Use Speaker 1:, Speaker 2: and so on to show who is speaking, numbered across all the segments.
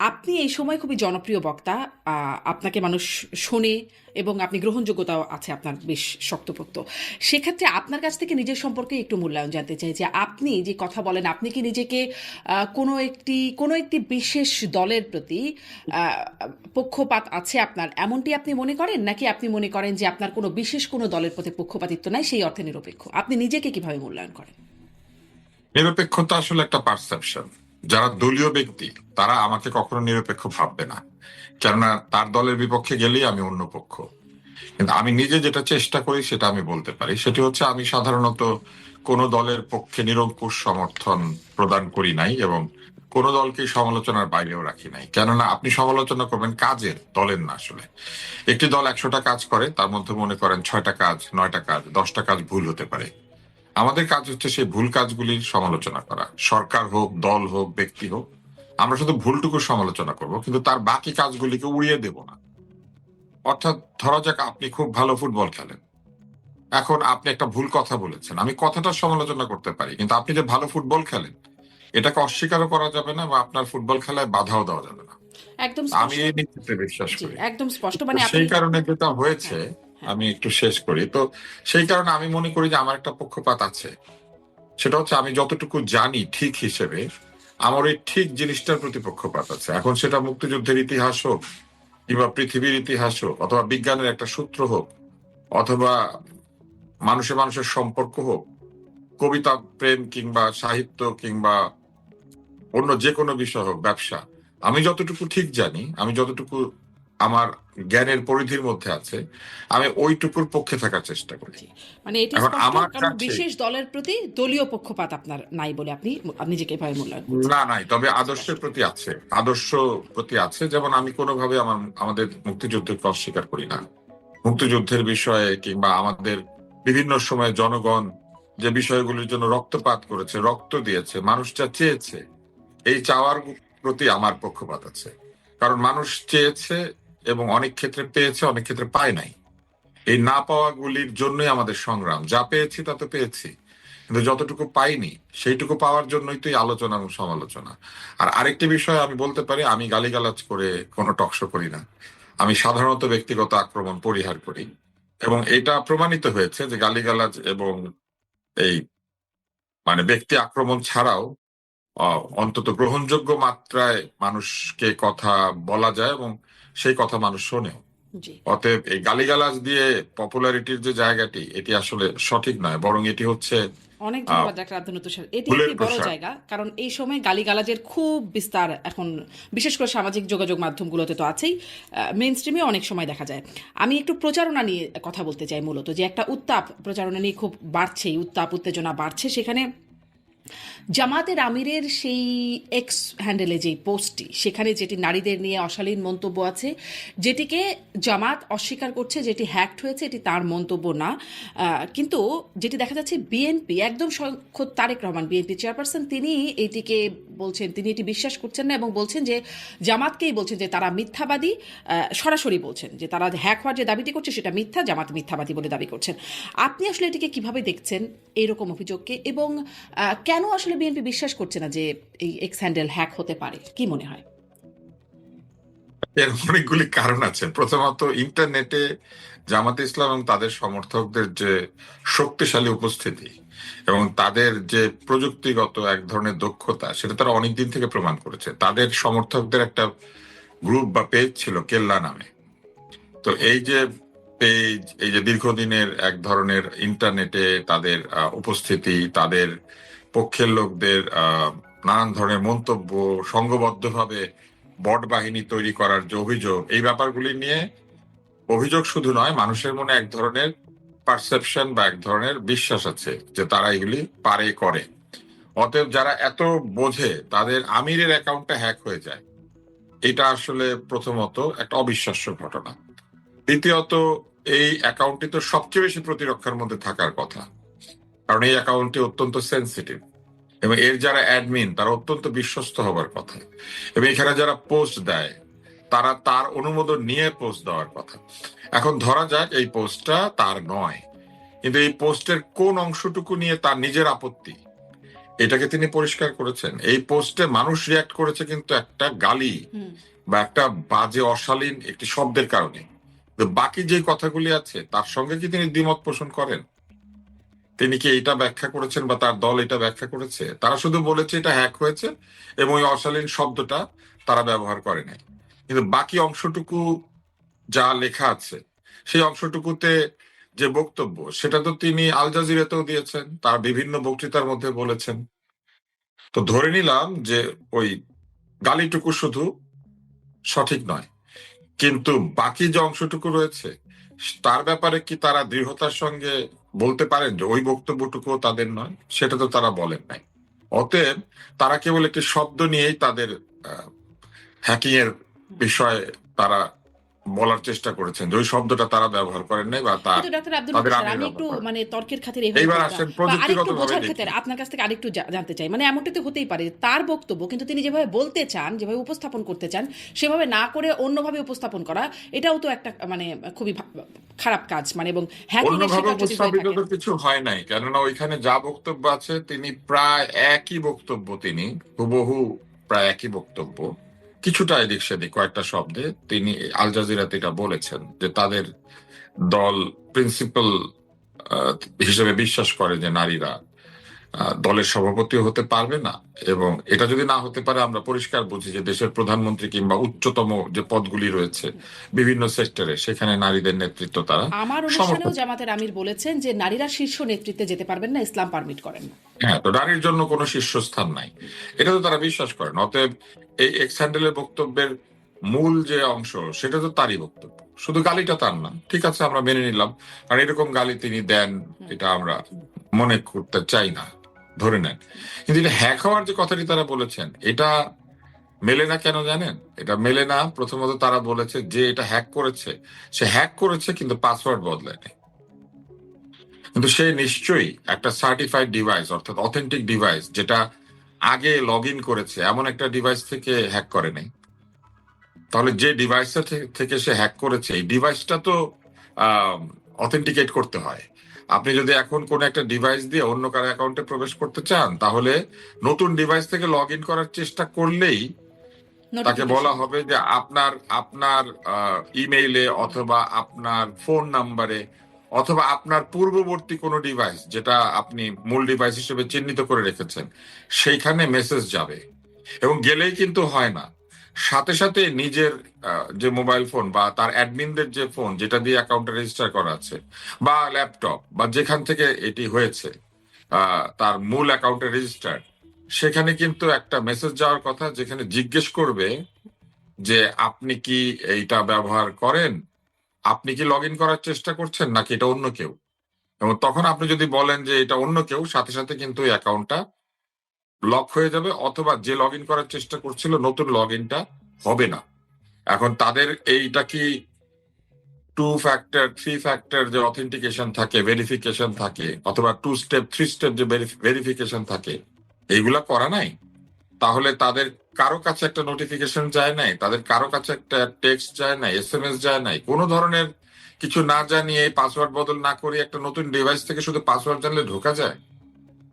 Speaker 1: আপনি এই সময় খুবই জনপ্রিয় বক্তা। আপনাকে মানুষ শোনে এবং আপনি গ্রহণযোগ্যতাও আছে আপনার বেশ শক্তপোক্ত। সেক্ষেত্রে আপনার কাছ থেকে নিজের সম্পর্কে একটু মূল্যায়ন জানতে চাই যে আপনি যে কথা বলেন, আপনি কি নিজেকে কোনো একটি বিশেষ দলের প্রতি আহ, পক্ষপাত আছে আপনার, এমনটি আপনি মনে করেন, নাকি আপনি মনে করেন যে আপনার কোনো বিশেষ কোনো দলের প্রতি পক্ষপাতিত্ব নাই, সেই অর্থে নিরপেক্ষ? আপনি নিজেকে কিভাবে মূল্যায়ন করেন?
Speaker 2: নিরপেক্ষতা আসলে একটা পারসেপশন। যারা দলীয় ব্যক্তি তারা আমাকে কখনো নিরপেক্ষ ভাববে না, কেননা তার দলের বিপক্ষে গেলেই আমি অন্য পক্ষ। কিন্তু আমি নিজে যেটা চেষ্টা করি সেটা আমি বলতে পারি, সেটি হচ্ছে আমি সাধারণত কোনো দলের পক্ষে নিরঙ্কুশ সমর্থন প্রদান করি নাই এবং কোনো দলকে সমালোচনার বাইরেও রাখি নাই। কেননা আপনি সমালোচনা করবেন কাজের, দলের না। আসলে একটি দল 100টা কাজ করে, তার মধ্যে মনে করেন 6টা কাজ, 9টা কাজ, 10টা কাজ ভুল হতে পারে। আমাদের কাজ হচ্ছে সেই ভুল কাজগুলির সমালোচনা করা, সরকার হোক, দল হোক, ব্যক্তি হোক। আমরা শুধু ভুলটুকু সমালোচনা করব, কিন্তু তার বাকি কাজগুলিকে উড়িয়ে দেব না। অর্থাৎ ধরা যাক আপনি খুব ভালো ফুটবল খেলেন, এখন আপনি একটা ভুল কথা বলেছেন, আমি কথাটার সমালোচনা করতে পারি, কিন্তু আপনি যে ভালো ফুটবল খেলেন এটাকে অস্বীকারও করা যাবে না বা আপনার ফুটবল খেলায় বাধাও দেওয়া যাবে না।
Speaker 1: একদম
Speaker 2: আমি
Speaker 1: স্পষ্ট।
Speaker 2: এই নীতিতে বিশ্বাস
Speaker 1: জি,
Speaker 2: করি।
Speaker 1: একদম স্পষ্ট,
Speaker 2: তো
Speaker 1: মানে আপনি।
Speaker 2: সেই কারণে যেটা হয়েছে,
Speaker 1: হ্যাঁ, হ্যাঁ।
Speaker 2: আমি একটু শেষ করি তো। সেই কারণে আমি মনে করি যে আমার একটা পক্ষপাত আছে। সেটা হচ্ছে আমি যতটুকু জানি ঠিক হিসেবে আমার ওই ঠিক জিনিসটার প্রতি পক্ষপাত আছে। এখন সেটা মুক্তিযুদ্ধের ইতিহাস হোক, কিংবা পৃথিবীর ইতিহাস হোক, অথবা বিজ্ঞানের একটা সূত্র হোক, অথবা মানুষের মানুষের সম্পর্ক হোক, কবিতা, প্রেম, কিংবা সাহিত্য, কিংবা অন্য যে কোনো বিষয় হোক, ব্যবসা। আমি যতটুকু ঠিক জানি, আমি যতটুকু আমার জ্ঞানের পরিধির মধ্যে আছে, আমি ওইটুকুর পক্ষে থাকার চেষ্টা করি।
Speaker 1: জি, মানে এটি
Speaker 2: এখন
Speaker 1: স্পষ্ট,
Speaker 2: আমার
Speaker 1: কারণ
Speaker 2: কাছে
Speaker 1: বিশেষ দলের প্রতি দলীয় পক্ষপাত আপনার নাই বলে আপনি নিজেকে এভাবে মূল্যায়ন করছেন।
Speaker 2: না, নাই, তবে
Speaker 1: স্পষ্ট।
Speaker 2: আদর্শের প্রতি আছে। আদর্শ প্রতি আছে, যেমন আমি কোনোভাবে আমাদের মুক্তিযুদ্ধকে অস্বীকার করি না। মুক্তিযুদ্ধের বিষয়ে কিংবা আমাদের বিভিন্ন সময়ে জনগণ যে বিষয়গুলির জন্য রক্তপাত করেছে, রক্ত দিয়েছে, মানুষ যা চেয়েছে, এই চাওয়ার প্রতি আমার পক্ষপাত আছে। কারণ মানুষ চেয়েছে এবং অনেক ক্ষেত্রে পেয়েছে, অনেক ক্ষেত্রে পায় নাই। এই না পাওয়াগুলির জন্যই আমাদের সংগ্রাম। যা পেয়েছি তা তো পেয়েছি, কিন্তু যতটুকু পাইনি সেইটুকু পাওয়ার জন্যই তো এই আলোচনা এবং সমালোচনা। আর আরেকটি বিষয় আমি বলতে পারি, আমি গালিগালাজ করে কোনো টকশো করি না। আমি সাধারণত ব্যক্তিগত আক্রমণ পরিহার করি, এবং এটা প্রমাণিত হয়েছে যে গালিগালাজ এবং এই ব্যক্তি আক্রমণ ছাড়াও অন্তত গ্রহণযোগ্য মাত্রায় মানুষকে কথা বলা যায় এবং সেই কথা মানুষ শোনেও।
Speaker 1: জি।
Speaker 2: অতএব এই গালিগালাজ দিয়ে পপুলারিটির যে জায়গাটি, এটি আসলে সঠিক নয়, বরং এটি হচ্ছে
Speaker 1: অনেক
Speaker 2: আহ
Speaker 1: ধন্যবাদ ডাক্তার আব্দুল লতিফ সাহেব। এটি
Speaker 2: ভুলের
Speaker 1: একটি বড়
Speaker 2: প্রসার।
Speaker 1: জায়গা, কারণ এই সময় গালিগালাজের খুব বিস্তার এখন, বিশেষ করে সামাজিক যোগাযোগ মাধ্যমগুলোতে তো আছেই, মেইন স্ট্রিমে অনেক সময় দেখা যায়। আমি একটু প্রচারণা নিয়ে কথা বলতে চাই, মূলত যে একটা উত্তাপ প্রচারণা নিয়ে খুব বাড়ছেই, উত্তাপ উত্তেজনা বাড়ছে। সেখানে জামাতের আমিরের সেই এক্স হ্যান্ডেলে যে পোস্টটি, সেখানে যেটি নারীদের নিয়ে অশালীন মন্তব্য আছে, যেটিকে জামাত অস্বীকার করছে, যেটি হ্যাকড হয়েছে, এটি তার মন্তব্য না। কিন্তু যেটি দেখা যাচ্ছে বিএনপি, একদম খোদ তারেক রহমান, বিএনপি চেয়ারপারসন, তিনি এইটিকে বলছেন, তিনি এটি বিশ্বাস করছেন না এবং বলছেন যে জামাতকেই বলছেন যে তারা মিথ্যাবাদী। সরাসরি বলছেন যে তারা হ্যাক হওয়ার যে দাবিটি করছে সেটা মিথ্যা, জামাত মিথ্যাবাদী বলে দাবি করছেন। আপনি আসলে এটিকে কিভাবে দেখছেন, এইরকম অভিযোগকে? এবং কেন আসলে বিএনপি বিশ্বাস করছে না যে এই এক্স হ্যান্ডেল হ্যাক হতে পারে? কি মনে হয়?
Speaker 2: এর অনেকগুলি কারণ আছে। প্রথমত, ইন্টারনেটে জামাতে ইসলাম এবং তাদের সমর্থকদের যে শক্তিশালী উপস্থিতি এবং তাদের যে প্রযুক্তিগত এক ধরনের দক্ষতা, সেটা তারা অনেকদিন থেকে প্রমাণ করেছে। তাদের সমর্থকদের একটা গ্রুপ বা পেজ ছিল কেল্লা নামে। তো এই যে পেজ, এই যে দীর্ঘদিনের এক ধরনের ইন্টারনেটে তাদের উপস্থিতি, তাদের পক্ষের লোকদের নানান ধরনের মন্তব্য, সংঘবদ্ধভাবে বট বাহিনী তৈরি করার যে অভিযোগ, এই ব্যাপারগুলি নিয়ে অভিযোগ শুধু নয়, মানুষের মনে এক ধরনের পারসেপশন বা এক ধরনের বিশ্বাস আছে যে তারা এগুলি পারে, করে। অতএব যারা এত বোঝে, তাদের আমিরের অ্যাকাউন্টটা হ্যাক হয়ে যায়, এটা আসলে প্রথমত একটা অবিশ্বাস্য ঘটনা। দ্বিতীয়ত, এই অ্যাকাউন্টটি তো সবচেয়ে বেশি প্রতিরক্ষার মধ্যে থাকার কথা, কারণ এই অ্যাকাউন্টটি অত্যন্ত সেন্সিটিভ, এবং এর যারা অ্যাডমিন তারা অত্যন্ত বিশ্বস্ত হবার কথা, এবং এখানে যারা পোস্ট দেয় তারা তার অনুমোদন নিয়ে পোস্ট দেওয়ার কথা। এখন ধরা যাক এই পোস্টটা তার নয়, কিন্তু এই পোস্টের কোন অংশটুকু নিয়ে তার নিজের আপত্তি, এটাকে তিনি পরিষ্কার করেছেন। এই পোস্টে মানুষ রিয়াক্ট করেছে কিন্তু একটা গালি
Speaker 1: হুম।
Speaker 2: বা একটা বাজে অশালীন একটি শব্দের কারণে। তো বাকি যে কথাগুলি আছে তার সঙ্গে কি তিনি দ্বিমত পোষণ করেন? তিনি কি এটা ব্যাখ্যা করেছেন বা তার দল এটা ব্যাখ্যা করেছে? তারা শুধু বলেছে এটা হ্যাক হয়েছে এবং ওই অশালীন শব্দটা তারা ব্যবহার করে নাই। কিন্তু বাকি অংশটুকু যা লেখা আছে সেই অংশটুকুতে যে বক্তব্য সেটা তো তিনি আল জাজিরাতেও দিয়েছেন, তার বিভিন্ন বক্তৃতার মধ্যে বলেছেন। তো ধরে নিলাম যে ওই গালিটুকু শুধু সঠিক নয়, কিন্তু বাকি যে অংশটুকু রয়েছে তার ব্যাপারে কি তারা দৃঢ়তার সঙ্গে বলতে পারেন যে ওই বক্তব্যটুকু তাদের নয়? সেটা তো তারা বলেন নাই। অতএব তারা কেবল একটি শব্দ নিয়েই তাদের হ্যাকিং এর বিষয়ে তারা বলার চেষ্টা করেছেন যে ওই শব্দটা তারা ব্যবহার করেন নাই বা
Speaker 1: কিন্তু ডাক্তার আব্দুল
Speaker 2: তাদের
Speaker 1: লতিফ স্যার,
Speaker 2: আমির
Speaker 1: আমি একটু
Speaker 2: ব্যবহার করেন।
Speaker 1: মানে তর্কের খাতিরে এভাবে
Speaker 2: এইবার
Speaker 1: বলতাম
Speaker 2: আসেন
Speaker 1: বা আরেকটু
Speaker 2: প্রযুক্তিগত ভাবে
Speaker 1: বোঝার
Speaker 2: দেখি।
Speaker 1: ক্ষেত্রে আপনার কাছ থেকে আরেকটু জানতে চাই, মানে এমনটা তো হতেই পারে তার বক্তব্য কিন্তু তিনি যেভাবে বলতে চান, যেভাবে উপস্থাপন করতে চান, সেভাবে না করে অন্যভাবে উপস্থাপন করা, এটাও তো একটা মানে খুবই খারাপ কাজ, মানে এবং হ্যাকিং এর
Speaker 2: অন্যভাবে
Speaker 1: শিকার যদি হয়ে
Speaker 2: উপস্থাপিত
Speaker 1: থাকেন।
Speaker 2: তো কিছু হয় নাই, কেননা ওইখানে যা বক্তব্য আছে তিনি প্রায় একই বক্তব্য, তিনি হুবহু প্রায় একই বক্তব্য, কিছুটা এদিক সেদিক কয়েকটা শব্দে তিনি আল জাজিরাতে এটা বলেছেন যে তাদের দল প্রিন্সিপাল হিসেবে বিশ্বাস করে যে নারীরা দলের সভাপতিও হতে পারবে না, এবং এটা যদি না হতে পারে আমরা পরিষ্কার বুঝি যে দেশের প্রধানমন্ত্রী কিংবা উচ্চতম যে পদগুলি রয়েছে বিভিন্ন সেক্টরে সেখানে নারীদের নেতৃত্ব তারা
Speaker 1: আমার অনুষ্ঠানেও
Speaker 2: সমর্থন।
Speaker 1: জামাতের আমির বলেছেন যে নারীরা শীর্ষ নেতৃত্বে যেতে পারবেন না, ইসলাম পারমিট করেন না।
Speaker 2: হ্যাঁ, তো নারীর জন্য কোনো শীর্ষস্থান নাই, এটা তো তারা বিশ্বাস করেন। অতএব এই এক্স হ্যান্ডেলের বক্তব্যের মূল যে অংশ সেটা তো তারই বক্তব্য, শুধু গালিটা তার না, ঠিক আছে আমরা মেনে নিলাম, কারণ এরকম গালি তিনি দেন এটা আমরা মনে করতে চাই না, ধরে নেন। কিন্তু এটা হ্যাক হওয়ার যে কথাটি তারা বলেছেন এটা মেলে না কেন জানেন? এটা মেলে না, প্রথমত তারা বলেছে যে এটা হ্যাক করেছে, সে হ্যাক করেছে কিন্তু পাসওয়ার্ড বদলায়নি। কিন্তু সে নিশ্চয়ই একটা সার্টিফাইড ডিভাইস অর্থাৎ অথেন্টিক ডিভাইস যেটা আগে লগ ইন করেছে এমন একটা ডিভাইস থেকে হ্যাক করে নাই। তাহলে যে ডিভাইসটা থেকে সে হ্যাক করেছে এই ডিভাইসটা তো অথেন্টিকেট করতে হয়। আপনি যদি এখন কোন একটা ডিভাইস দিয়ে অন্য কারো অ্যাকাউন্টে প্রবেশ করতে চান তাহলে নতুন ডিভাইস থেকে লগ ইন করার চেষ্টা করলেই তাকে বলা
Speaker 1: নোটিফিকেশন।
Speaker 2: হবে যে আপনার আপনার ইমেইলে অথবা আপনার ফোন নাম্বারে অথবা আপনার পূর্ববর্তী কোনো ডিভাইস যেটা আপনি মূল ডিভাইস হিসেবে চিহ্নিত করে রেখেছেন সেইখানে মেসেজ যাবে। এবং গেলেই কিন্তু হয় না, সাথে সাথে নিজের যে মোবাইল ফোন বা তার অ্যাডমিনদের যে ফোন যেটা দিয়ে অ্যাকাউন্টে রেজিস্টার করা আছে বা ল্যাপটপ বা যেখান থেকে এটি হয়েছে তার মূল অ্যাকাউন্টে রেজিস্টার, সেখানে কিন্তু একটা মেসেজ যাওয়ার কথা যেখানে জিজ্ঞেস করবে যে আপনি কি এইটা ব্যবহার করেন, আপনি কি লগ ইন করার চেষ্টা করছেন নাকি এটা অন্য কেউ। এবং তখন আপনি যদি বলেন যে এটা অন্য কেউ, সাথে সাথে কিন্তু এই অ্যাকাউন্টটা লক হয়ে যাবে অথবা যে লগ ইন করার চেষ্টা করছিল নতুন লগ ইনটা হবে না। এখন তাদের এইটা কি টু ফ্যাক্টর থ্রি ফ্যাক্টর যে অথেন্টিকেশন থাকে, ভেরিফিকেশন থাকে, অথবা টু স্টেপ থ্রি স্টেপ যে ভেরিফিকেশন থাকে, এইগুলা করা নাই। তাহলে তাদের কারো কাছে একটা নোটিফিকেশন যায় নাই, তাদের কারো কাছে একটা টেক্সট যায় নাই, এসএমএস যায় নাই, কোনো ধরনের কিছু না জানিয়ে পাসওয়ার্ড বদল না করে একটা নতুন ডিভাইস থেকে শুধু পাসওয়ার্ড জানলে ঢোকা যায়?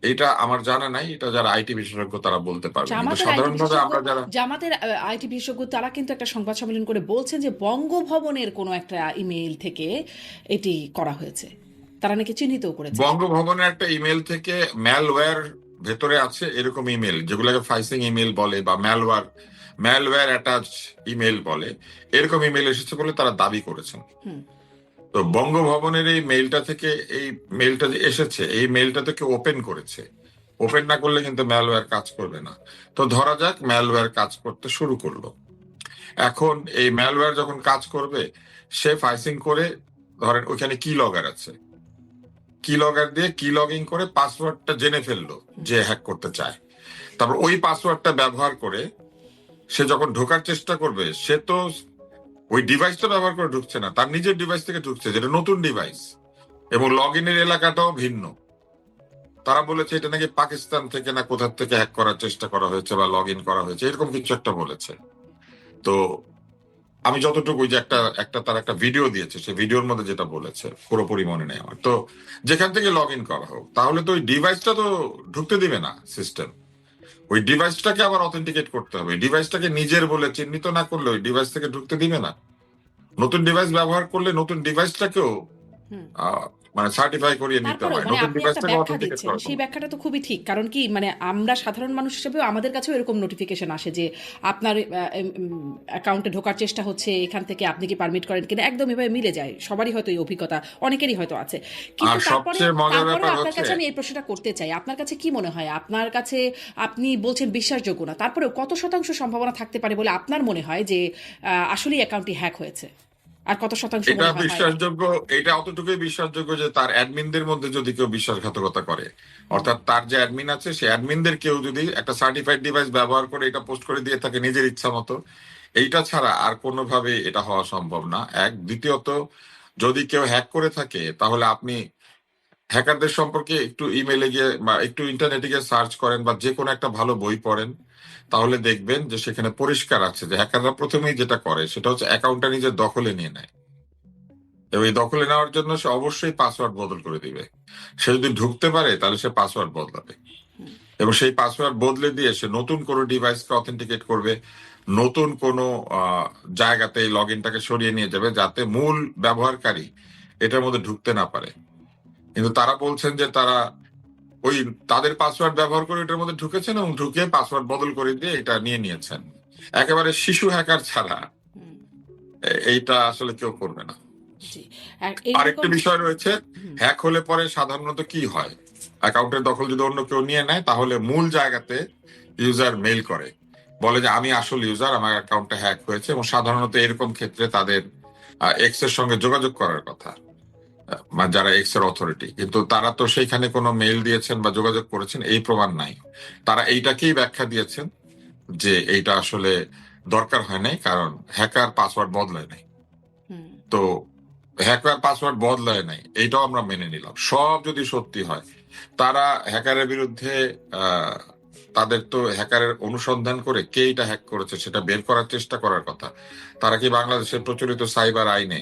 Speaker 2: এটা আমার জানা নাই, এটা যারা আইটি বিশেষজ্ঞ তারা বলতে পারবেন, কিন্তু
Speaker 1: জামাতের আইটি
Speaker 2: সাধারণভাবে
Speaker 1: বিশেষজ্ঞ,
Speaker 2: আমরা যারা
Speaker 1: জামাতের আইটি বিশেষজ্ঞ তারা কিন্তু একটা সংবাদ সম্মেলন করে বলছেন যে বঙ্গভবনের কোনো একটা ইমেইল থেকে এটি করা হয়েছে, তারা নাকি চিহ্নিতও করেছে।
Speaker 2: বঙ্গভবনের একটা ইমেল থেকে ম্যালওয়্যার ভেতরে আছে এরকম ইমেল যেগুলোকে ফাইসিং ইমেল বলে বা ম্যালওয়্যার অ্যাটাচ ইমেল বলে, এরকম ইমেল এসেছে বলে তারা দাবি করেছেন।
Speaker 1: হুম।
Speaker 2: তো বঙ্গভবনের এই মেইলটা থেকে, এই মেইলটা যে এসেছে এই মেইলটা থেকে ওপেন করেছে, ওপেন না করলে কিন্তু ম্যালওয়্যার কাজ করবে না। তো ধরা যাক ম্যালওয়্যার কাজ করতে শুরু করলো। এখন এই ম্যালওয়্যার যখন কাজ করবে সে ফাইসিং করে, ধরেন ওইখানে কি লগের আছে, কি লগের দিয়ে কি লগ ইন করে পাসওয়ার্ডটা জেনে ফেললো যে হ্যাক করতে চায়। তারপর ওই পাসওয়ার্ডটা ব্যবহার করে সে যখন ঢোকার চেষ্টা করবে সে তো ওই ডিভাইসটা ব্যবহার করে ঢুকছে না, তার নিজের ডিভাইস থেকে ঢুকছে যেটা নতুন ডিভাইস, এবং লগ ইনের এলাকাটাও ভিন্ন। তারা বলেছে এটা নাকি পাকিস্তান থেকে না কোথা থেকে হ্যাক করার চেষ্টা করা হয়েছে বা লগ ইন করা হয়েছে, এরকম কিছু একটা বলেছে। তো আমি যতটুকু ওই যে একটা একটা তার একটা ভিডিও দিয়েছে, সেই ভিডিওর মধ্যে যেটা বলেছে পুরোপুরি মনে নেই আমার। তো যেখান থেকে লগ ইন করা হোক, তাহলে তো ওই ডিভাইসটা তো ঢুকতে দিবে না সিস্টেম। ওই ডিভাইসটাকে আবার অথেন্টিকেট করতে হবে। ডিভাইসটাকে নিজের বলে চিহ্নিত না করলে ওই ডিভাইস থেকে ঢুকতে দিবে না। নতুন ডিভাইস ব্যবহার করলে নতুন ডিভাইসটাকেও
Speaker 1: হুম।
Speaker 2: আহ, মানে সার্টিফাই করিয়ে নিতে
Speaker 1: তারপরেও
Speaker 2: হয়,
Speaker 1: মানে
Speaker 2: নতুন
Speaker 1: আপনি একটা
Speaker 2: ডিভাইসটাকে
Speaker 1: ব্যাখ্যা
Speaker 2: অথেন্টিকেট
Speaker 1: দিচ্ছেন,
Speaker 2: করা
Speaker 1: সেই
Speaker 2: কোনো।
Speaker 1: ব্যাখ্যাটা তো খুবই ঠিক। কারণ কি মানে আমরা সাধারণ মানুষ হিসেবেও আমাদের কাছেও এরকম নোটিফিকেশন আসে যে আপনার অ্যাকাউন্টে ঢোকার চেষ্টা হচ্ছে, এখান থেকে আপনি কি পারমিট করেন কিনা, একদম এভাবে মিলে যায়। সবারই হয়তো এই অভিজ্ঞতা, অনেকেরই হয়তো আছে।
Speaker 2: আর
Speaker 1: কিন্তু তারপরেও
Speaker 2: সবচেয়ে মজার
Speaker 1: তারপরেও
Speaker 2: ব্যাপার
Speaker 1: আপনার
Speaker 2: হচ্ছে,
Speaker 1: কাছে আমি এই প্রশ্নটা করতে চাই, আপনার কাছে কি মনে হয়, আপনার কাছে আপনি বলছেন বিশ্বাসযোগ্য না, তারপরেও কত শতাংশ সম্ভাবনা থাকতে পারে বলে আপনার মনে হয় যে আসলেই অ্যাকাউন্টটি হ্যাক হয়েছে, আর কত শতাংশ
Speaker 2: এটা
Speaker 1: মনে হয় হয়নি?
Speaker 2: বিশ্বাসযোগ্য, এটা অতটুকুই বিশ্বাসযোগ্য যে তার অ্যাডমিনদের মধ্যে যদি কেউ বিশ্বাসঘাতকতা করে, অর্থাৎ তার যে অ্যাডমিন আছে সেই অ্যাডমিনদের কেউ যদি একটা সার্টিফাইড ডিভাইস ব্যবহার করে এটা পোস্ট করে দিয়ে থাকে নিজের ইচ্ছা মতো, এইটা ছাড়া আর কোনোভাবে এটা হওয়া সম্ভব না। এক, দ্বিতীয়ত, যদি কেউ হ্যাক করে থাকে তাহলে আপনি হ্যাকারদের সম্পর্কে একটু ইমেলে গিয়ে বা একটু ইন্টারনেটে গিয়ে সার্চ করেন বা যে কোনো একটা ভালো বই পড়েন, তাহলে দেখবেন যে সেখানে পরিষ্কার আছে যে হ্যাকাররা প্রথমেই যেটা করে সেটা হচ্ছে অ্যাকাউন্টটা নিজের দখলে নিয়ে নেয়, এবং এই দখলে নেওয়ার জন্য সে অবশ্যই পাসওয়ার্ড বদল করে দিবে। সে যদি ঢুকতে পারে তাহলে সে পাসওয়ার্ড বদলাবে, এবং সেই পাসওয়ার্ড বদলে দিয়ে সে নতুন কোনো ডিভাইসকে অথেন্টিকেট করবে, নতুন কোনো আহ, জায়গাতে লগ ইনটাকে সরিয়ে নিয়ে যাবে যাতে মূল ব্যবহারকারী এটার মধ্যে ঢুকতে না পারে। কিন্তু তারা বলছেন যে তারা ওই তাদের পাসওয়ার্ড ব্যবহার করে এটার মধ্যে ঢুকেছেন এবং ঢুকে পাসওয়ার্ড বদল করে দিয়ে এটা নিয়ে নিয়েছেন। একেবারে শিশু হ্যাকার ছাড়া
Speaker 1: হুম।
Speaker 2: এইটা আসলে কেউ করবে না।
Speaker 1: জি। আর
Speaker 2: আরেকটা
Speaker 1: এইরকম।
Speaker 2: বিষয় রয়েছে,
Speaker 1: হুম।
Speaker 2: হ্যাক হলে পরে সাধারণত কি হয়, অ্যাকাউন্টের দখল যদি অন্য কেউ নিয়ে নেয় তাহলে মূল জায়গাতে ইউজার মেইল করে, বলে যে আমি আসল ইউজার, আমার অ্যাকাউন্টটা হ্যাক হয়েছে, এবং সাধারণত এরকম ক্ষেত্রে তাদের এক্স এর সঙ্গে যোগাযোগ করার কথা, মানে যারা এক্স এর অথরিটি, কিন্তু তারা তো সেইখানে কোনো মেইল দিয়েছেন বা যোগাযোগ করেছেন এই প্রমাণ নাই। তারা এইটাকেই ব্যাখ্যা দিয়েছেন যে এইটা আসলে দরকার হয় নাই, কারণ হ্যাকার পাসওয়ার্ড বদলায় নাই।
Speaker 1: হুম।
Speaker 2: তো হ্যাকার পাসওয়ার্ড বদলায় নাই, এইটাও আমরা মেনে নিলাম। সব যদি সত্যি হয়, তারা হ্যাকারের বিরুদ্ধে আহ, তাদের তো হ্যাকারের অনুসন্ধান করে কে এটা হ্যাক করেছে সেটা বের করার চেষ্টা করার কথা। তারা কি বাংলাদেশের প্রচলিত সাইবার আইনে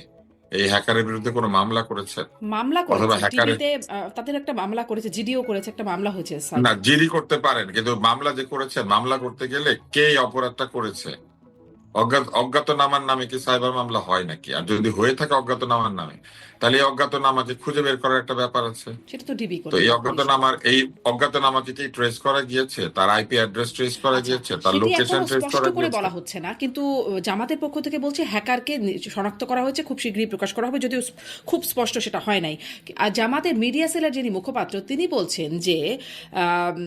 Speaker 2: এই হ্যাকারের বিরুদ্ধে কোনো মামলা করেছে?
Speaker 1: মামলা
Speaker 2: অথবা
Speaker 1: করেছে
Speaker 2: হ্যাকারের,
Speaker 1: টিভিতে, তাদের একটা মামলা করেছে, জিডিও করেছে, একটা মামলা হয়েছে স্যার।
Speaker 2: না জিডি করতে পারেন, কিন্তু মামলা যে করেছেন, মামলা করতে গেলে কে এই অপরাধটা করেছে, অজ্ঞাতনামার নামে কি সাইবার মামলা হয় নাকি? আর যদি হয়ে থাকে অজ্ঞাতনামার নামে, তাহলে এই অজ্ঞাতনামাকে খুঁজে বের করার একটা ব্যাপার আছে।
Speaker 1: সেটা তো ডিবি
Speaker 2: তো
Speaker 1: করবে
Speaker 2: এই
Speaker 1: বা পুলিশ।
Speaker 2: অজ্ঞাতনামাকে কি ট্রেস করা গিয়েছে, তার আইপি অ্যাড্রেস ট্রেস করা
Speaker 1: আচ্ছা,
Speaker 2: গিয়েছে, তার
Speaker 1: সেটি
Speaker 2: লোকেশন
Speaker 1: এখনো
Speaker 2: ট্রেস
Speaker 1: স্পষ্ট
Speaker 2: করা
Speaker 1: করে
Speaker 2: গিয়েছে?
Speaker 1: বলা হচ্ছে না, কিন্তু জামাতের পক্ষ থেকে বলছে হ্যাকারকে শনাক্ত করা হয়েছে, খুব শীঘ্রই প্রকাশ করা হবে, যদিও খুব স্পষ্ট সেটা হয় নাই। আর জামাতের মিডিয়া সেলের যিনি মুখপাত্র তিনি বলছেন যে আম,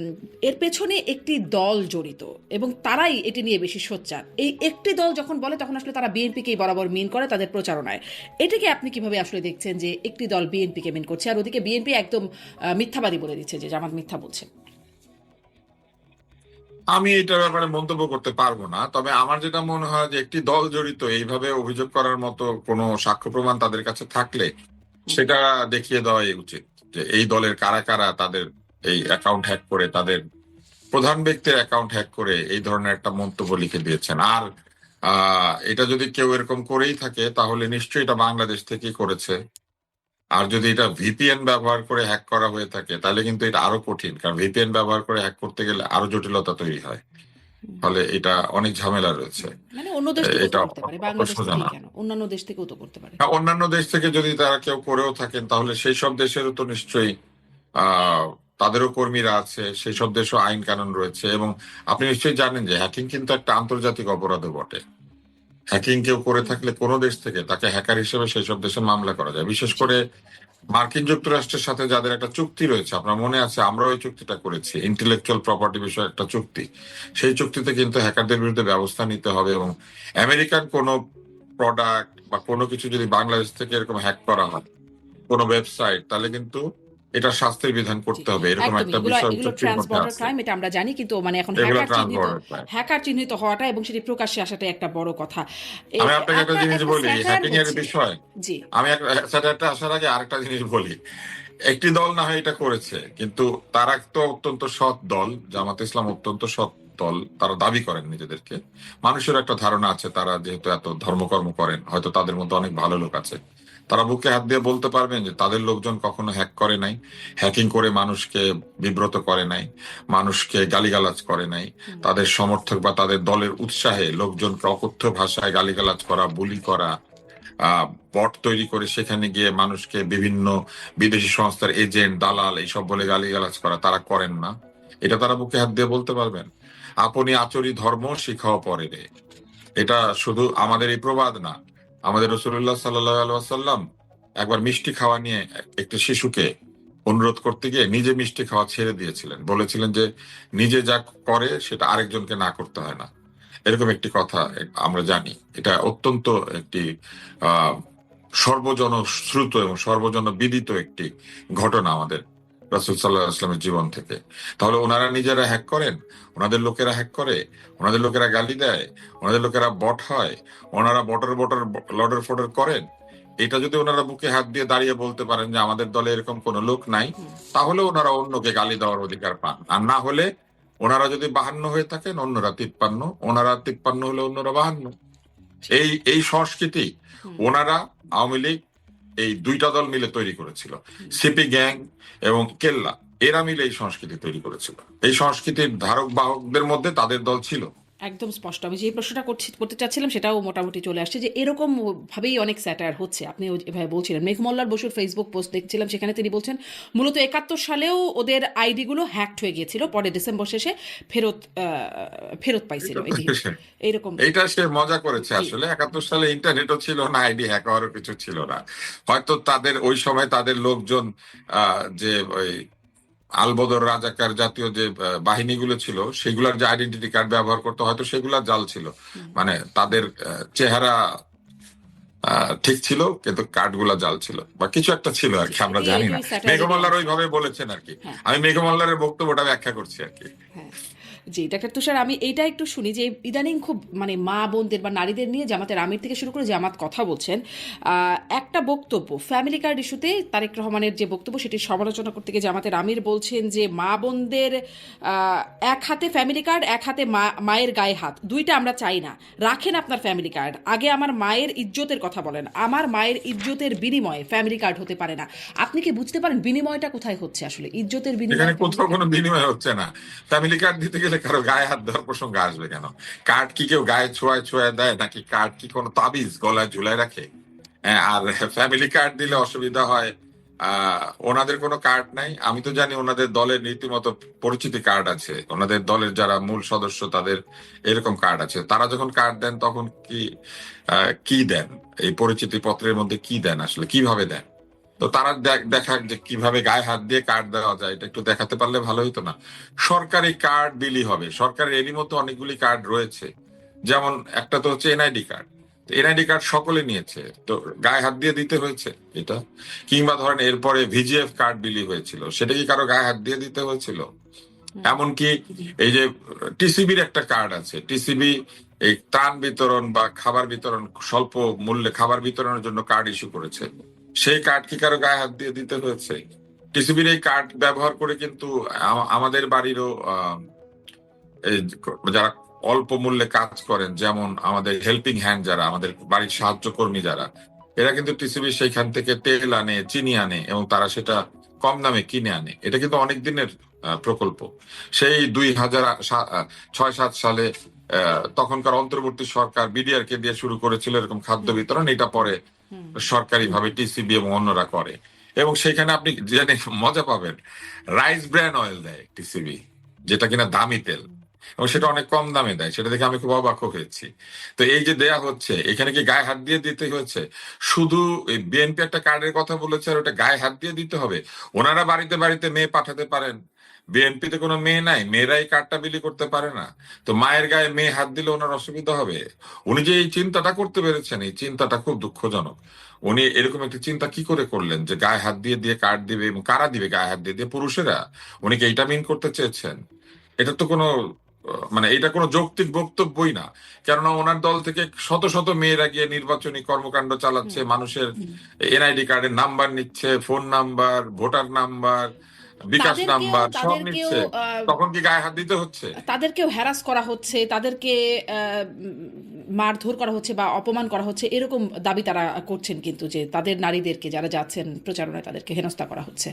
Speaker 1: এর পেছনে একটি দল জড়িত এবং তারাই এটি নিয়ে বেশি সোচ্চার। এই একটি দল যখন বলে তখন আসলে তারা বিএনপিকেই বরাবর মিন করে তাদের প্রচারণায়। এটাকে আপনি কিভাবে আসলে দেখছেন যে একটি দল বিএনপিকে মিন করছে, আর ওদিকে বিএনপি একদম মিথ্যাবাদী বলে দিচ্ছে যে জামাত মিথ্যা বলছে?
Speaker 2: আমি এটার ব্যাপারে মন্তব্য করতে পারবো না, তবে আমার যেটা মনে হয় যে একটি দল জড়িত এইভাবে অভিযোগ করার মতো কোনো সাক্ষ্য প্রমাণ তাদের কাছে থাকলে সেটা দেখিয়ে দেওয়াই উচিত, যে এই দলের কারা কারা তাদের এই অ্যাকাউন্ট হ্যাক করে, তাদের প্রধান ব্যক্তির অ্যাকাউন্ট হ্যাক করে এই ধরনের একটা মন্তব্য লিখে দিয়েছেন। আর এটা যদি কেউ এরকম করেই থাকে তাহলে নিশ্চয়ই এটা বাংলাদেশ থেকেই করেছে। আর যদি এটা ভিপিএন ব্যবহার করে হ্যাক করা হয়ে থাকে তাহলে কিন্তু এটা আরো কঠিন, কারণ ভিপিএন ব্যবহার করে হ্যাক করতে গেলে আরো জটিলতা তৈরি হয়। ফলে এটা অনেক ঝামেলা রয়েছে।
Speaker 1: মানে অন্য দেশ থেকেও তো
Speaker 2: এটা
Speaker 1: করতে পারে,
Speaker 2: অত
Speaker 1: বাংলাদেশ
Speaker 2: সোজা
Speaker 1: থেকেই
Speaker 2: না।
Speaker 1: কেন, অন্যান্য দেশ থেকেও তো করতে পারে।
Speaker 2: অন্যান্য দেশ থেকে যদি তারা কেউ করেও থাকেন তাহলে সেই সব দেশেরও তো নিশ্চয়ই আহ তাদেরও কর্মীরা আছে, সেই সব দেশও আইন কানুন রয়েছে। এবং আপনি নিশ্চয়ই জানেন যে হ্যাকিং কিন্তু একটা আন্তর্জাতিক অপরাধও বটে। হ্যাকিং কেউ করে থাকলে কোনো দেশ থেকে তাকে হ্যাকার হিসেবে সেই সব দেশে মামলা করা যায়। বিশেষ
Speaker 1: জি।
Speaker 2: করে মার্কিন যুক্তরাষ্ট্রের সাথে যাদের একটা চুক্তি রয়েছে, আপনার মনে আছে আমরাও এই চুক্তিটা করেছি, ইন্টেলেকচুয়াল প্রপার্টি বিষয়ে একটা চুক্তি। সেই চুক্তিতে কিন্তু হ্যাকারদের বিরুদ্ধে ব্যবস্থা নিতে হবে, এবং আমেরিকান কোনো প্রোডাক্ট বা কোনো কিছু যদি বাংলাদেশ থেকে এরকম হ্যাক করা হয়, কোনো ওয়েবসাইট, তাহলে কিন্তু এটা শাস্তির বিধান
Speaker 1: জি,
Speaker 2: করতে হবে, এরকম
Speaker 1: একদমই।
Speaker 2: একটা
Speaker 1: এগুলো
Speaker 2: বিষয়
Speaker 1: এগুলো
Speaker 2: চুক্তির
Speaker 1: ট্রান্স
Speaker 2: মধ্যে
Speaker 1: বর্ডার
Speaker 2: আছে।
Speaker 1: ক্রাইম, এটা আমরা জানি, কিন্তু মানে এখন
Speaker 2: এগুলো ট্রান্সবর্ডার ক্রাইম।
Speaker 1: হ্যাকার চিহ্নিত হওয়াটা এবং সেটি প্রকাশ্যে আসাটাই একটা বড় কথা।
Speaker 2: আমি আপনাকে একটা
Speaker 1: একটা
Speaker 2: জিনিস
Speaker 1: একটা
Speaker 2: বলি
Speaker 1: স্যাটায়ার
Speaker 2: হ্যাকিং এর
Speaker 1: হচ্ছে।
Speaker 2: বিষয়।
Speaker 1: জি।
Speaker 2: আমি একটা আসার আগে আরেকটা জিনিস বলি। একটি দল না হয় এটা করেছে, কিন্তু তারা তো অত্যন্ত সৎ দল, জামাত ইসলাম অত্যন্ত সৎ দল তারা দাবি করেন নিজেদেরকে। মানুষের একটা ধারণা আছে তারা যেহেতু এত ধর্মকর্ম করেন, হয়তো তাদের মধ্যে অনেক ভালো লোক আছে, তারা বুকে হাত দিয়ে বলতে পারবেন যে তাদের লোকজন কখনো হ্যাক করে নাই, হ্যাকিং করে মানুষকে বিব্রত করে নাই, মানুষকে গালিগালাজ করে নাই। তাদের সমর্থক বা তাদের দলের উৎসাহে লোকজনকে অকথ্য ভাষায় গালিগালাজ করা, বুলি করা, বট তৈরি করে সেখানে গিয়ে মানুষকে বিভিন্ন বিদেশি সংস্থার এজেন্ট, দালাল এইসব বলে গালিগালাজ করা তারা করেন না। এটা তারা বুকে হাত দিয়ে বলতে পারবেন। আপনি আচরি ধর্ম শিখাও পরে রে, এটা শুধু আমাদের এই প্রবাদ না। আমাদের রসুল্লাহ সাল্লাম একবার মিষ্টি খাওয়া নিয়ে একটি শিশুকে অনুরোধ করতে গিয়ে নিজে মিষ্টি খাওয়া ছেড়ে দিয়েছিলেন, বলেছিলেন যে নিজে যা করে সেটা আরেকজনকে না করতে হয় না। এরকম একটি কথা আমরা জানি। এটা অত্যন্ত একটি আহ সর্বজন শ্রুত এবং সর্বজন বিদিত একটি ঘটনা আমাদের রাসূল সাল্লাল্লাহু আলাইহি ওয়াসাল্লামের জীবন থেকে। তাহলে ওনারা নিজেরা হ্যাক করেন, ওনাদের লোকেরা হ্যাক করে, ওনাদের লোকেরা গালি দেয়, ওনাদের লোকেরা বট হয়, ওনারা বটর বটর লডর ফডর করেন। এটা যদি ওনারা বুকে হাত দিয়ে দাঁড়িয়ে বলতে পারেন যে আমাদের দলে এরকম কোনো লোক নাই, তাহলে ওনারা অন্যকে গালি দেওয়ার অধিকার পান। আর না হলে ওনারা যদি 52 হয়ে থাকেন, অন্যরা 53, ওনারা 53 হলে অন্যরা 52। এই এই সংস্কৃতি ওনারা, আওয়ামী লীগ, এই দুইটা দল মিলে তৈরি করেছিল। সিপি গ্যাং এবং কেল্লা এরা মিলে এই সংস্কৃতি তৈরি করেছিল। এই সংস্কৃতির ধারক বাহকদের মধ্যে তাদের দল ছিল।
Speaker 1: একদম স্পষ্ট। আমি যে প্রশ্নটা করতে চাচ্ছিলাম সেটাও মোটামুটি চলে আসছে, যে এরকম ভাবেই অনেক স্যাটায়ার হচ্ছে। আপনি এভাবে বলছিলেন। মেঘমল্লার বসুর ফেসবুক পোস্ট দেখছিলাম, সেখানে তিনি বলছেন মূলত 71 সালেও ওদের আইডিগুলো হ্যাকড হয়ে গিয়েছিল, পরে ডিসেম্বর শেষে ফেরত পাইছিল। এইরকম
Speaker 2: এইটা সে মজা করেছে।
Speaker 1: জি।
Speaker 2: আসলে 71 সালে ইন্টারনেটও ছিল না, আইডি হ্যাক হওয়ারও কিছু ছিল না। হয়তো তাদের ওই সময় তাদের লোকজন যে ওই আলবদর রাজাকার জাতীয় যে বাহিনীগুলো ছিল সেগুলার যে আইডেন্টিটি কার্ড ব্যবহার করতে, হয়তো সেগুলা জাল ছিল। মানে তাদের চেহারা ঠিক ছিল কিন্তু কার্ড গুলা জাল ছিল বা কিছু একটা ছিল আর কি, আমরা জানি না। মেঘমল্লার ওইভাবে বলেছেন আর কি।
Speaker 1: হ্যাঁ।
Speaker 2: আমি মেঘমল্লারের বক্তব্যটা ব্যাখ্যা করছি আর কি।
Speaker 1: হ্যাঁ, জি ডাক্তার তুষার, আমি এইটা একটু শুনি যে ইদানিং খুব মানে মা বোনদের বা নারীদের নিয়ে জামাতের আমির থেকে শুরু করে জামাত কথা বলছেন। একটা বক্তব্য ফ্যামিলি কার্ড ইস্যুতে তারেক রহমানের যে বক্তব্য সেটির সমালোচনা করতে গিয়ে জামাতের আমির বলছেন যে মা বোনদের এক হাতে ফ্যামিলি কার্ড, এক হাতে মায়ের গায়ে হাত, দুইটা আমরা চাই না। রাখেন আপনার ফ্যামিলি কার্ড, আগে আমার মায়ের ইজ্জতের কথা বলেন। আমার মায়ের ইজ্জতের বিনিময়ে ফ্যামিলি কার্ড হতে পারে না। আপনি কি বুঝতে পারেন বিনিময়টা কোথায় হচ্ছে? আসলে ইজ্জতের
Speaker 2: এখানে
Speaker 1: বিনিময়
Speaker 2: কোথাও কোনো বিনিময় হচ্ছে না। ফ্যামিলি কার্ড দিতে গেলে কারো গায়ে হাত দেওয়ার প্রসঙ্গ আসবে কেন? কার্ড কি কেউ গায়ে ছোঁয়ায় ছোঁয়ায় দেয়, নাকি কার্ড কি কোনো তাবিজ গলায় ঝুলায় রাখে? আর ফ্যামিলি কার্ড দিলে অসুবিধা হয়। ওনাদের কোনো কার্ড নাই। আমি তো জানি ওনাদের দলের রীতিমতো পরিচিতি কার্ড আছে, ওনাদের দলের যারা মূল সদস্য তাদের এরকম কার্ড আছে। তারা যখন কার্ড দেন তখন কি দেন, এই পরিচিতি পত্রের মধ্যে কি দেন, আসলে কিভাবে দেন? তো তারা দেখাক যে কিভাবে গায়ে হাত দিয়ে কার্ড দেওয়া যায়, এটা একটু দেখাতে পারলে ভালো হতো না? সরকারি কার্ড দিলেই হবে। সরকারের এরই মতো অনেকগুলি কার্ড রয়েছে। যেমন একটা তো হচ্ছে এনআইডি কার্ড। এনআইডি কার্ড সকলে নিয়েছে, তো গায়ে হাত দিয়ে দিতে হয়েছে এটা? কিংবা ধরেন এরপরে ভিজিএফ কার্ড বিলি হয়েছিল, সেটা কি কারো গায়ে হাত দিয়ে দিতে হয়েছিল? এমনকি এই যে টিসিবির একটা কার্ড আছে, টিসিবি এই ত্রাণ বিতরণ বা খাবার বিতরণ, স্বল্প মূল্যে খাবার বিতরণের জন্য কার্ড ইস্যু করেছে, সেই কার্ড কি কারো গায়ে হাত দিয়ে দিতে হয়েছে? টিসিবির এই কার্ড ব্যবহার করে কিন্তু আমাদের বাড়িরও এই যারা অল্প মূল্যে কাজ করেন, যেমন আমাদের হেল্পিং হ্যান্ড যারা, আমাদের বাড়ির সাহায্য কর্মী যারা, এরা কিন্তু টিসিবি সেইখান থেকে তেল আনে, চিনি আনে এবং তারা সেটা কম দামে কিনে আনে। এটা কিন্তু অনেক দিনের প্রকল্প। সেই 2006-7 সালে তখনকার অন্তর্বর্তী সরকার বিডিআর কে দিয়ে শুরু করেছিল এরকম খাদ্য বিতরণ। এটা পরে সরকারি ভাবে টিসিবি এবং অন্যরা করে। এবং সেখানে আপনি জেনে মজা পাবেন, রাইস ব্র্যান অয়েল দেয় টিসিবি, যেটা কিনা দামি তেল, এবং সেটা অনেক কম দামে দেয়। সেটা দেখে আমি খুব অবাক হয়েছি। তো এই যে দেয়া হচ্ছে, এখানে কি গায়ে হাত দিয়ে দিতে হয়েছে? শুধু এই বিএনপি একটা কার্ডের কথা বলেছে আর ওটা গায়ে হাত দিয়ে দিতে হবে? ওনারা বাড়িতে বাড়িতে মেয়ে পাঠাতে পারেন, বিএনপিতে কোনো মেয়ে নাই, মেয়েরাই কার্ডটা বিলি করতে পারে না। তো মায়ের গায়ে মেয়ে হাত দিলে ওনার অসুবিধা হবে? উনি যে এই চিন্তাটা করতে পেরেছেন, এই চিন্তাটা খুব দুঃখজনক। উনি এরকম একটা চিন্তা কি করে করলেন যে গায়ে হাত দিয়ে দিয়ে কার্ড দিবে? এবং কারা দিবে গায়ে হাত দিয়ে দিয়ে? পুরুষেরা? উনি কি এইটা মিন করতে চেয়েছেন? এটা তো কোনো মানে এটা কোনো যৌক্তিক বক্তব্যই না। কেননা ওনার দল থেকে শত শত মেয়েরা গিয়ে নির্বাচনী কর্মকাণ্ড চালাচ্ছে, মানুষের এনআইডি কার্ডের নাম্বার নিচ্ছে, ফোন নাম্বার, ভোটার নাম্বার, বিকাশ
Speaker 1: তাদেরকেও
Speaker 2: নাম্বার সব
Speaker 1: তাদেরকেও
Speaker 2: নিচ্ছে,
Speaker 1: আহ,
Speaker 2: তখন কি গায়ে হাত দিতে হচ্ছে?
Speaker 1: তাদেরকেও হ্যারাস করা হচ্ছে, তাদেরকে মারধর করা হচ্ছে বা অপমান করা হচ্ছে, এরকম দাবি তারা করছেন কিন্তু, যে তাদের নারীদেরকে যারা যাচ্ছেন প্রচারণায় তাদেরকে হেনস্থা করা হচ্ছে,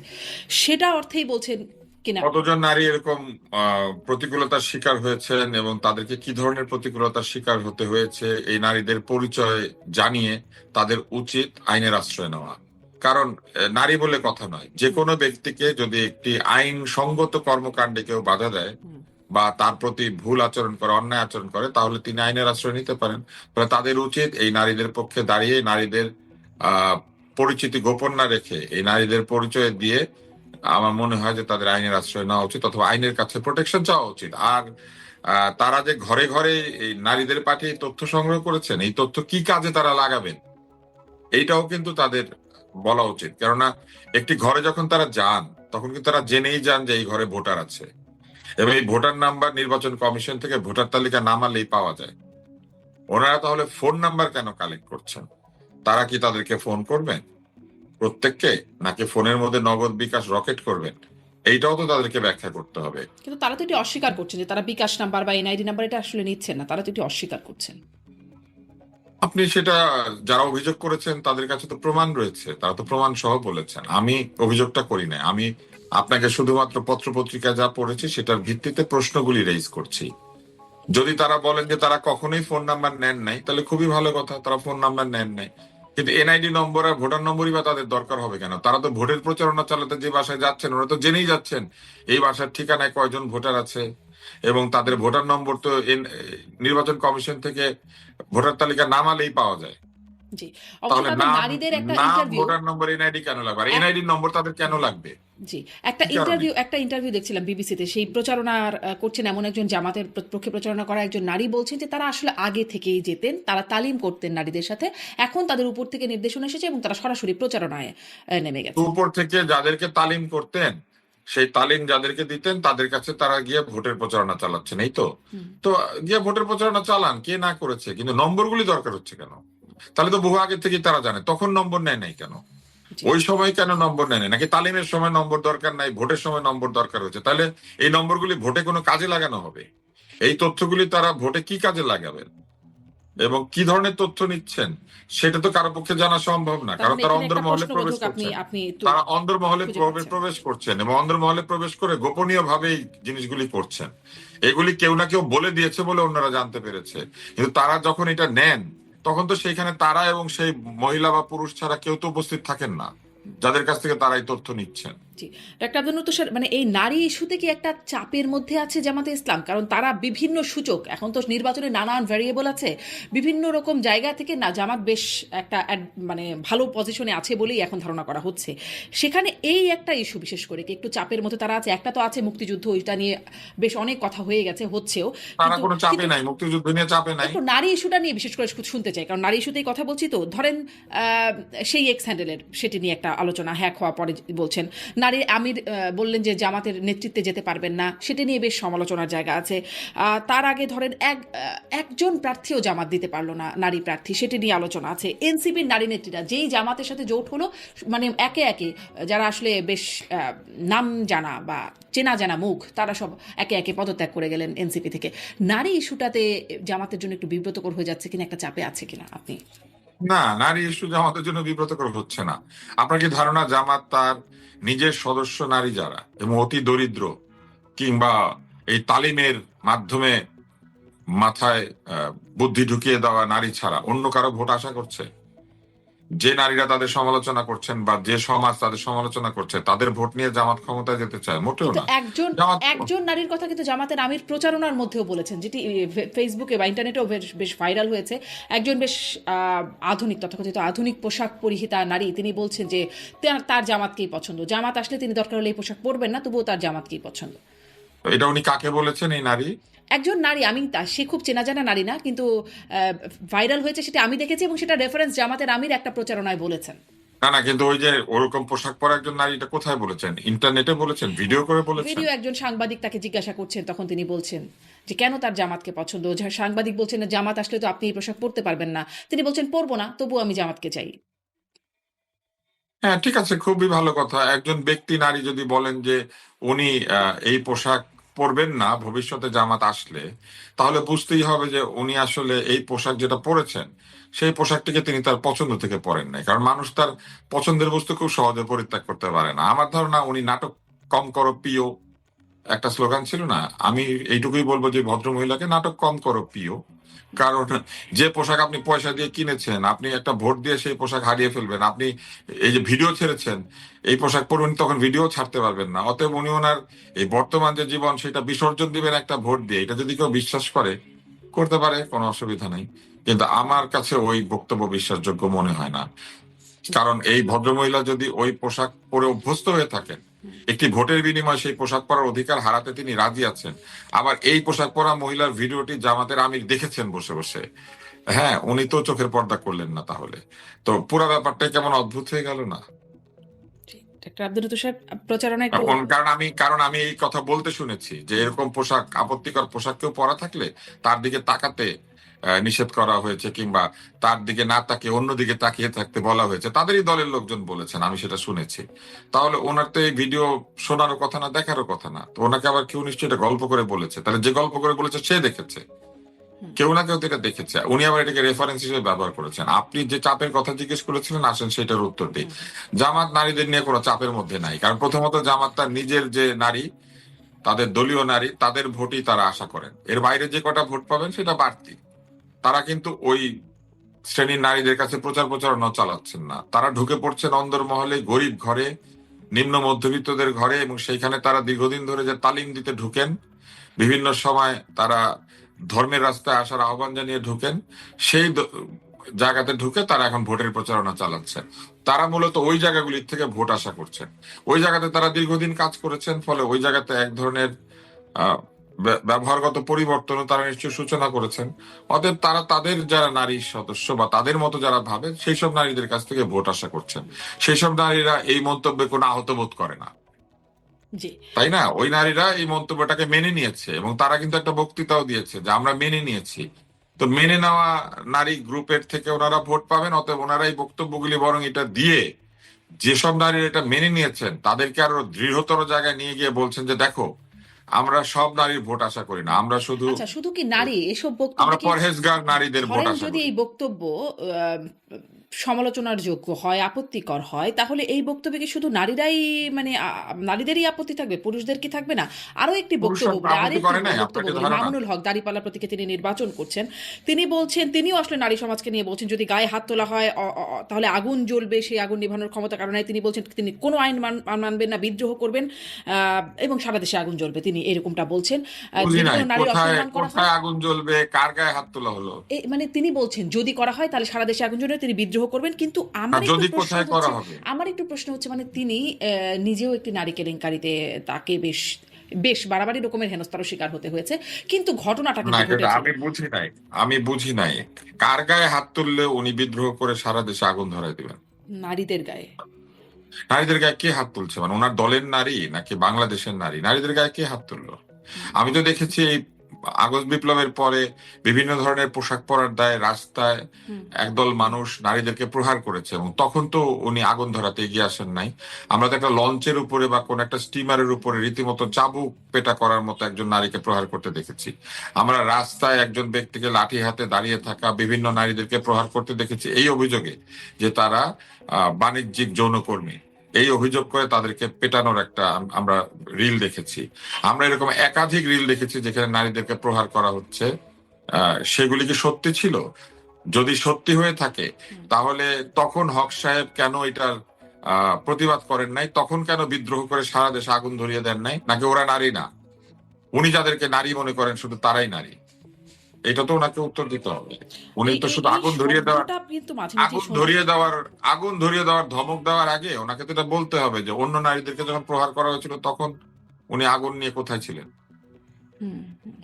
Speaker 1: সেটা অর্থেই বলছেন কিনা।
Speaker 2: কতজন নারী এরকম প্রতিকূলতার শিকার হয়েছেন এবং তাদেরকে কি ধরনের প্রতিকূলতার শিকার হতে হয়েছে, এই নারীদের পরিচয় জানিয়ে তাদের উচিত আইনের আশ্রয় নেওয়া। কারণ নারী বলে কথা নয়, যে
Speaker 1: হুম,
Speaker 2: কোনো ব্যক্তিকে যদি একটি আইনসঙ্গত কর্মকাণ্ডে কেউ বাধা দেয়
Speaker 1: হুম,
Speaker 2: বা তার প্রতি ভুল আচরণ করে, অন্যায় আচরণ করে, তাহলে তিনি আইনের আশ্রয় নিতে পারেন। ফলে তাদের উচিত এই নারীদের পক্ষে দাঁড়িয়ে, নারীদের আহ পরিচিতি গোপন না রেখে, এই নারীদের পরিচয় দিয়ে আমার মনে হয় যে তাদের আইনের আশ্রয় নেওয়া উচিত, অথবা আইনের কাছে প্রোটেকশন চাওয়া উচিত। আর তারা যে ঘরে ঘরে এই নারীদের পাঠিয়ে তথ্য সংগ্রহ করেছেন, এই তথ্য কি কাজে তারা লাগাবেন, এইটাও কিন্তু তাদের বলা উচিত। কেননা একটি ঘরে যখন তারা যান, তখন কিন্তু তারা জেনেই যান যে এই ঘরে ভোটার আছে, এবং এই ভোটার নাম্বার নির্বাচন কমিশন থেকে ভোটার তালিকা নামালেই পাওয়া যায়। ওনারা তাহলে ফোন নাম্বার কেন কালেক্ট করছেন? তারা কি তাদেরকে ফোন করবেন প্রত্যেককে, নাকি ফোনের মধ্যে নগদ বিকাশ রকেট করবেন? এইটাও তো তাদেরকে ব্যাখ্যা করতে হবে।
Speaker 1: কিন্তু তারা তো এটি অস্বীকার করছেন যে তারা বিকাশ নাম্বার বা এনআইডি নাম্বার এটা আসলে নিচ্ছেন না, তারা তো এটি অস্বীকার করছেন।
Speaker 2: আপনি সেটা, যারা অভিযোগ করেছেন তাদের কাছে তো প্রমাণ রয়েছে, তারা তো প্রমাণ সহ বলেছেন। আমি অভিযোগটা করি না, আমি আপনাকে শুধুমাত্র পত্র পত্রিকা যা পড়েছি সেটার ভিত্তিতে প্রশ্নগুলি রেইজ করছি। যদি তারা বলেন যে তারা কখনোই ফোন নাম্বার নেন নাই, তাহলে খুবই ভালো কথা, তারা ফোন নাম্বার নেন নাই। কিন্তু এনআইডি নম্বর আর ভোটার নম্বরই বা তাদের দরকার হবে কেন? তারা তো ভোটের প্রচারণা চালাতে যে বাসায় যাচ্ছেন, ওরা তো জেনেই যাচ্ছেন এই বাসার ঠিকানায় কয়জন ভোটার আছে, এবং তাদের ভোটার নম্বর তো নির্বাচন কমিশন থেকে ভোটার তালিকা নামালেই পাওয়া যায়।
Speaker 1: জি, অবশ্য
Speaker 2: তাহলে
Speaker 1: তাদের
Speaker 2: নাম,
Speaker 1: নারীদের একটা
Speaker 2: নাম,
Speaker 1: ইন্টারভিউ,
Speaker 2: ভোটার নম্বর, এনআইডি কেন লাগবে? আর এনআইডি নম্বর তাদের কেন লাগবে?
Speaker 1: জি,
Speaker 2: কি কারণে?
Speaker 1: একটা ইন্টারভিউ দেখছিলাম বিবিসিতে, সেই প্রচারণার করছেন এমন একজন জামাতের পক্ষে প্রচারণা করা একজন নারী বলছেন যে তারা আসলে আগে থেকেই যেতেন, তারা তালিম করতেন নারীদের সাথে, এখন তাদের উপর থেকে নির্দেশনা এসেছে এবং তারা সরাসরি প্রচারণায় নেমে গেছেন।
Speaker 2: উপর থেকে যাদেরকে তালিম করতেন, সেই তালিম যাদেরকে দিতেন তাদের কাছে তারা গিয়ে ভোটের প্রচারণা চালাচ্ছেন, এই তো।
Speaker 1: হুম,
Speaker 2: তো গিয়ে ভোটের প্রচারণা চালান, কে না করেছে, কিন্তু নম্বরগুলি দরকার হচ্ছে কেন? তাহলে তো বহু আগে থেকে তারা জানে, তখন নম্বর নেয় নাই কেন?
Speaker 1: জি।
Speaker 2: ওই সময় কেন নম্বর নেয় নাই? নাকি তালিমের সময় নম্বর দরকার নাই, ভোটের সময় নম্বর দরকার হচ্ছে? তাহলে এই নম্বরগুলি ভোটে কোনো কাজে লাগানো হবে? এই তথ্যগুলি তারা ভোটে কি কাজে লাগাবেন এবং কি ধরনের তথ্য নিচ্ছেন, সেটা তো কারো পক্ষে জানা সম্ভব না,
Speaker 1: তার
Speaker 2: কারণ
Speaker 1: মানে
Speaker 2: তারা
Speaker 1: এখানে একটা
Speaker 2: অন্দরমহলে প্রবেশ
Speaker 1: প্রশ্নবোধক আপনি
Speaker 2: করছেন।
Speaker 1: আপনি
Speaker 2: তারা অন্দরমহলে
Speaker 1: খুঁজে পাচ্ছেন।
Speaker 2: প্রবেশ করছেন এবং অন্দরমহলে প্রবেশ করে গোপনীয় ভাবেই জিনিসগুলি করছেন। এগুলি কেউ না কেউ বলে দিয়েছে বলে অন্যরা জানতে পেরেছে। কিন্তু তারা যখন এটা নেন, তখন তো সেখানে তারা এবং সেই মহিলা বা পুরুষ ছাড়া কেউ তো উপস্থিত থাকেন না, যাদের কাছ থেকে তারা এই তথ্য নিচ্ছেন।
Speaker 1: জি, ডাক্তার আব্দুল তুষার, মানে এই নারী ইস্যুতে কি একটা চাপের মধ্যে আছে জামাতে ইসলাম? কারণ তারা বিভিন্ন সূচক, এখন তো নির্বাচনে নানান ভ্যারিয়েবল আছে, বিভিন্ন রকম জায়গা থেকে না জামাত বেশ একটা মানে ভালো পজিশনে আছে বলেই এখন ধারণা করা হচ্ছে। সেখানে এই একটা ইস্যু বিশেষ করে কি একটু চাপের মধ্যে তারা আছে? একটা তো আছে মুক্তিযুদ্ধ, ওইটা নিয়ে বেশ অনেক কথা হয়ে গেছে, হচ্ছেও,
Speaker 2: তারা
Speaker 1: কিন্তু
Speaker 2: কোনো চাপে
Speaker 1: কিন্তু
Speaker 2: নাই, মুক্তিযুদ্ধ নিয়ে চাপে নাই।
Speaker 1: একটু নারী ইস্যুটা নিয়ে বিশেষ করে শুনতে চাই, কারণ নারী ইস্যুতেই কথা বলছি তো। ধরেন সেই এক্স হ্যান্ডেলের সেটি নিয়ে একটা আলোচনা হ্যাক হওয়া পরে বলছেন নারী আমির বললেন যে জামাতের নেতৃত্বে যেতে পারবেন না, সেটি নিয়ে বেশ সমালোচনার জায়গা আছে। তার আগে ধরেন একজন প্রার্থীও জামাত দিতে পারলো না, নারী প্রার্থী, সেটি নিয়ে আলোচনা আছে। এনসিপির নারী নেত্রীরা যেই জামাতের সাথে জোট হলো, মানে একে একে যারা আসলে বেশ নাম জানা বা চেনা জানা মুখ, তারা সব একে একে পদত্যাগ করে গেলেন এনসিপি থেকে। নারী ইস্যুটাতে জামাতের জন্য একটু বিব্রতকর হয়ে যাচ্ছে কিনা, একটা চাপে আছে কিনা আপনি?
Speaker 2: না, নারী ইস্যু জামাতের জন্য বিব্রতকর হচ্ছে না। আপনার কি ধারণা জামাত তার নিজের সদস্য নারী যারা এবং অতি দরিদ্র, কিংবা এই তালিমের মাধ্যমে মাথায় বুদ্ধি ঢুকিয়ে দেওয়া নারী ছাড়া অন্য কারো ভোট আশা করছে? যে নারীরা তাদের সমালোচনা করছেন বা যে সমাজ তাদের সমালোচনা করছে, তাদের ভোট নিয়ে জামাত ক্ষমতায় যেতে চায়? মোটেও
Speaker 1: কিন্তু
Speaker 2: না।
Speaker 1: একজন
Speaker 2: জামাত
Speaker 1: একজন নারীর কথা কিন্তু জামাতের আমির প্রচারণার মধ্যেও বলেছেন, যেটি ফেসবুকে বা ইন্টারনেটেও বেশ বেশ ভাইরাল হয়েছে। একজন বেশ আধুনিক, তথাকথিত আধুনিক পোশাক পরিহিতা নারী, তিনি বলছেন যে তার জামাতকেই পছন্দ, জামাত আসলে তিনি দরকার হলে এই পোশাক পরবেন না, তবুও তার জামাতকেই পছন্দ।
Speaker 2: এটা উনি কাকে বলেছেন, এই নারী?
Speaker 1: একজন নারী, আমি সে খুব চেনা জানা নারী না, কিন্তু ভাইরাল হয়েছে সেটা আমি দেখেছি, এবং সেটা রেফারেন্স জামাতের আমির একটা প্রচারণায় বলেছেন।
Speaker 2: না না, কিন্তু ওই যে ওরকম পোশাক পরা একজন নারী, এটা কোথায় বলেছেন? ইন্টারনেটে বলেছেন? ভিডিও করে বলেছেন?
Speaker 1: ভিডিও, একজন সাংবাদিক তাকে জিজ্ঞাসা করছেন, তখন তিনি বলছেন যে কেন তার জামাতকে পছন্দ। সাংবাদিক বলছেন না জামাত আসলে তো আপনি এই পোশাক পরতে পারবেন না, তিনি বলছেন পরবো না, তবুও আমি জামাতকে চাই।
Speaker 2: হ্যাঁ, ঠিক আছে, খুবই ভালো কথা। একজন ব্যক্তি নারী যদি বলেন যে উনি এই পোশাক পরবেন না ভবিষ্যতে জামাত আসলে, তাহলে বুঝতেই হবে যে উনি আসলে এই পোশাক যেটা পরেছেন সেই পোশাকটিকে তিনি তার পছন্দ থেকে পরেন নাই, কারণ মানুষ তার পছন্দের বস্তু খুব সহজে পরিত্যাগ করতে পারে না। আমার ধারণা উনি নাটক কম করো প্রিয়, একটা স্লোগান ছিল না, আমি এইটুকুই বলবো যে ভদ্র মহিলাকে নাটক কম করো প্রিয়। কারণ যে পোশাক আপনি পয়সা দিয়ে কিনেছেন, আপনি একটা ভোট দিয়ে সেই পোশাক হারিয়ে ফেলবেন। আপনি এই যে ভিডিও ছেড়েছেন, এই পোশাক পরবেন, তখন ভিডিও ছাড়তে পারবেন না। অতএব উনি ওনার এই বর্তমান যে জীবন সেটা বিসর্জন দিবেন একটা ভোট দিয়ে, এটা যদি কেউ বিশ্বাস করে করতে পারে, কোনো অসুবিধা নেই। কিন্তু আমার কাছে ওই বক্তব্য বিশ্বাসযোগ্য মনে হয় না। কারণ এই ভদ্রমহিলা যদি ওই পোশাক পরে অভ্যস্ত হয়ে থাকেন, একটি ভোটের বিনিময়ে সেই পোশাক পরার অধিকার হারাতে তিনি রাজি আছেন। আবার এই পোশাক পরা মহিলার ভিডিওটি জামাতের আমির দেখেছেন বসে বসে। হ্যাঁ, উনি তো চোখের পর্দা করলেন না তাহলে। তো পুরো ব্যাপারটাই কেমন অদ্ভুত হয়ে গেল না?
Speaker 1: ডাক্তার আব্দুল লতিফ সাহেব, প্রচারণা একটু
Speaker 2: কারণ আমি এই কথা বলতে শুনেছি যে এরকম পোশাক, আপত্তিকর পোশাক কেউ পরা থাকলে তার দিকে তাকাতে নিষেধ করা হয়েছে, কিংবা তার দিকে না তাকিয়ে অন্যদিকে তাকিয়ে থাকতে বলা হয়েছে। তাদেরই দলের লোকজন বলেছেন, আমি সেটা শুনেছি। তাহলে ওনার তো এই ভিডিও শোনারও কথা না, দেখারও কথা না। তো ওনাকে আবার কেউ নিশ্চয়ই এটা গল্প করে বলেছে, তাহলে যে গল্প করে বলেছে সে দেখেছে,
Speaker 1: হুম,
Speaker 2: কেউ না কেউ তো এটা দেখেছে। উনি আবার এটাকে রেফারেন্স হিসেবে ব্যবহার করেছেন। আপনি যে চাপের কথা জিজ্ঞেস করেছিলেন, আসেন সেটার উত্তর দিই।
Speaker 1: হুম,
Speaker 2: জামাত নারীদের নিয়ে কোনো চাপের মধ্যে নাই, কারণ প্রথমত জামাত তার নিজের যে নারী, তাদের দলীয় নারী, তাদের ভোটই তারা আশা করেন। এর বাইরে যে কটা ভোট পাবেন সেটা বাড়তি। তারা কিন্তু ওই শ্রেণীর নারীদের কাছে প্রচার প্রচারণা চালাচ্ছেন না। তারা ঢুকে পড়ছেন অন্দরমহলে, গরিব ঘরে, নিম্ন মধ্যবিত্তদের ঘরে, এবং সেইখানে তারা দীর্ঘদিন ধরে যে তালিম দিতে ঢুকেন, বিভিন্ন সময় তারা ধর্মের রাস্তায় আসার আহ্বান জানিয়ে ঢুকেন, সেই জায়গাতে ঢুকে তারা এখন ভোটের প্রচারণা চালাচ্ছেন। তারা মূলত ওই জায়গাগুলির থেকে ভোট আশা করছেন। ওই জায়গাতে তারা দীর্ঘদিন কাজ করেছেন, ফলে ওই জায়গাতে এক ধরনের আহ ব্যবহারগত পরিবর্তনও তারা নিশ্চয়ই সূচনা করেছেন। অতএব তারা তাদের যারা নারী সদস্য বা তাদের মতো যারা ভাবে সেই সব নারীদের কাছ থেকে ভোট আশা করছেন। সেই সব নারীরা এই মন্তব্যে কোনো আহত বোধ করে না,
Speaker 1: জি।
Speaker 2: তাই না? ওই নারীরা এই মন্তব্যটাকে মেনে নিয়েছে, এবং তারা কিন্তু একটা বক্তৃতাও দিয়েছে যে আমরা মেনে নিয়েছি। তো মেনে নেওয়া নারী গ্রুপের থেকে ওনারা ভোট পাবেন। অতএব ওনারা এই বক্তব্যগুলি বরং এটা দিয়ে যেসব নারী এটা মেনে নিয়েছেন তাদেরকে আরো দৃঢ়তর জায়গায় নিয়ে গিয়ে বলছেন যে দেখো, আমরা সব নারীর ভোট আশা করি না, আমরা শুধু
Speaker 1: আচ্ছা, শুধু কি নারী এসব বক্তব্যে
Speaker 2: আমরা
Speaker 1: কি,
Speaker 2: পরহেজগার নারীদের ভোট
Speaker 1: ধরেন
Speaker 2: আশা
Speaker 1: যদি
Speaker 2: করি।
Speaker 1: এই বক্তব্য আহ, সমালোচনার যোগ্য হয়, আপত্তিকর হয়, তাহলে এই বক্তব্যে কি শুধু নারীরাই, মানে নারীদেরই আপত্তি থাকবে, পুরুষদের কি থাকবে না? আরো একটি বক্তব্য
Speaker 2: পুরুষরা তো
Speaker 1: বলি,
Speaker 2: আপত্তি
Speaker 1: আরেকটি
Speaker 2: করে নাই, আপনার
Speaker 1: বক্তব্য
Speaker 2: কি
Speaker 1: বলি,
Speaker 2: ধারণা?
Speaker 1: মামুনুল হক দাঁড়িপাল্লা প্রতীকে তিনি নির্বাচন করছেন। তিনি বলছেন, তিনিও আসলে নারী সমাজকে নিয়ে বলছেন যদি গায়ে হাত তোলা হয় তাহলে আগুন জ্বলবে, সেই আগুন নিভানোর ক্ষমতা কারণে তিনি বলছেন তিনি কোনো আইন মানবেন না, বিদ্রোহ করবেন, এবং সারা দেশে আগুন জ্বলবে, তিনি এরকমটা বলছেন।
Speaker 2: বুঝি
Speaker 1: যদি
Speaker 2: নাই,
Speaker 1: কোনো নারীর
Speaker 2: কোথায়
Speaker 1: অসম্মান করা হয়,
Speaker 2: কোথায় আগুন জ্বলবে, কার গায়ে হাত তোলা হলো?
Speaker 1: মানে তিনি বলছেন যদি করা হয় তাহলে সারা দেশে আগুন জ্বলবে, তিনি বিদ্রোহ করবেন। কিন্তু
Speaker 2: না,
Speaker 1: আমার একটু
Speaker 2: যদি
Speaker 1: প্রশ্ন
Speaker 2: কোথায়
Speaker 1: হচ্ছে,
Speaker 2: করা হবে।
Speaker 1: মানে তিনি নিজেও একটি নারী কেলেঙ্কারিতে, তাকে বেশ বেশ বাড়াবাড়ি রকমের হেনস্থার শিকার হতে হয়েছে, কিন্তু ঘটনাটা
Speaker 2: না,
Speaker 1: কিন্তু
Speaker 2: এটা
Speaker 1: ঘটেছিল
Speaker 2: আমি বুঝি নাই। আমি বুঝি নাই কার গায়ে হাত তুললে উনি বিদ্রোহ করে সারা দেশে আগুন ধরায় দিবেন।
Speaker 1: নারীদের গায়ে।
Speaker 2: নারীদের গায়ে কে হাত তুলছে? মানে ওনার দলের নারী নাকি বাংলাদেশের নারী? নারীদের গায়ে কে হাত তুললো?
Speaker 1: হুম,
Speaker 2: আমি তো দেখেছি এই আগস্ট বিপ্লবের পরে বিভিন্ন ধরনের পোশাক পরার দায়ে রাস্তায়
Speaker 1: হুম,
Speaker 2: একদল মানুষ নারীদেরকে প্রহার করেছে, এবং তখন তো উনি আগুন ধরাতে এগিয়ে আসেন নাই। আমরা তো একটা লঞ্চের উপরে বা কোন একটা স্টিমারের উপরে রীতিমতো চাবুক পেটা করার মতো একজন নারীকে প্রহার করতে দেখেছি। আমরা রাস্তায় একজন ব্যক্তিকে লাঠি হাতে দাঁড়িয়ে থাকা বিভিন্ন নারীদেরকে প্রহার করতে দেখেছি, এই অভিযোগে যে তারা বাণিজ্যিক যৌনকর্মী। এই অভিযোগ করে তাদেরকে পেটানোর একটা আমরা রিল দেখেছি। আমরা এরকম একাধিক রিল দেখেছি যেখানে নারীদেরকে প্রহার করা হচ্ছে। সেগুলি কি সত্যি ছিল? যদি সত্যি হয়ে থাকে,
Speaker 1: হুম।
Speaker 2: তাহলে তখন হক সাহেব কেন এটার প্রতিবাদ করেন নাই? তখন কেন বিদ্রোহ করে সারা দেশে আগুন ধরিয়ে দেন নাই? নাকি ওরা নারী না, উনি যাদেরকে নারী মনে করেন শুধু তারাই নারী? এটা তো ওনাকে উত্তর দিতে হবে। উনি
Speaker 1: এই
Speaker 2: তো
Speaker 1: এই
Speaker 2: শুধু
Speaker 1: এই
Speaker 2: আগুন ধরিয়ে দেওয়ার
Speaker 1: শব্দটা কিন্তু মাঝে মাঝে
Speaker 2: আগুন
Speaker 1: শোনা
Speaker 2: ধরিয়ে
Speaker 1: যায়।
Speaker 2: দেওয়ার আগুন ধরিয়ে দেওয়ার ধমক দেওয়ার আগে ওনাকে তো এটা বলতে হবে যে অন্য নারীদেরকে যখন প্রহার করা হয়েছিল তখন উনি আগুন নিয়ে কোথায় ছিলেন।
Speaker 1: হুম, হুম।